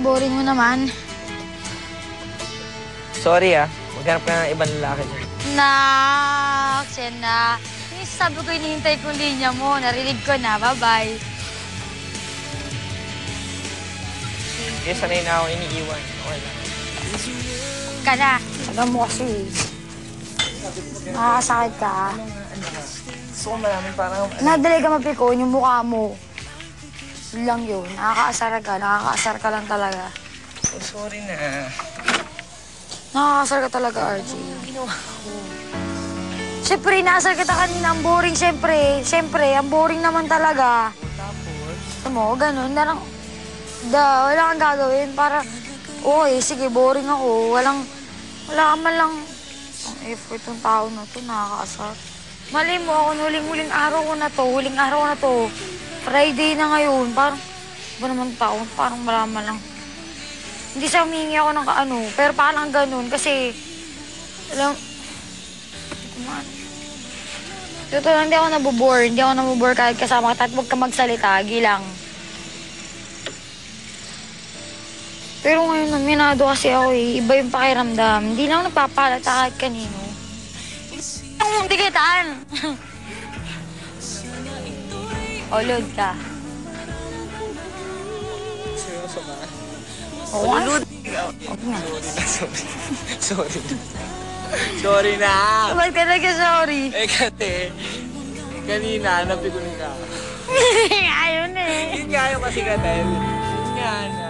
boring mo naman. Sorry maghanap ka ng ibang lalaki dyan. Nak, Sena. Yung sabi ko, hinihintay kong linya mo. Narinig ko na. Bye-bye. Sige, sanay na ako iniiwan. Okay lang. Ka na. Alam mo kasi, nakakasakit ka. Gusto ko malaman parang... Nadali ka mapikon yung mukha mo. Yun lang yun. Nakakaasar ka lang talaga. Oh, sorry na. Nakakaasar ka talaga, RJ. Siyempre, inaasar kita kanina. Ang boring, siyempre. Siyempre, ang boring naman talaga. Tapos? Alam mo, ganun. Wala kang gagawin para... Okay, sige, boring ako. Wala ka man lang... Ang effort ng tao na to, nakakaasar. Mali mo ako, huling araw ko na to. Friday na ngayon. Parang, ba naman tao? Parang malaman lang. Hindi siya humingi ako ng kaano. Pero parang ganun kasi... Alam... Totoo lang, hindi ako nabobore kahit kasama ka. At huwag ka magsalita, gilang. Pero ngayon, minado kasi ako eh. Iba yung pakiramdam. Hindi lang ako nagpapalata kahit kanino. Ang dikitaan! O, load ka. Seryoso ba? Oo, Load! Huwag na. Sorry. Sorry na! Ba't ka nag-sorry? Kasi, kanina, napigunin ka. Ayun eh. Yun nga yung kasi ka, Tel. Yun nga na.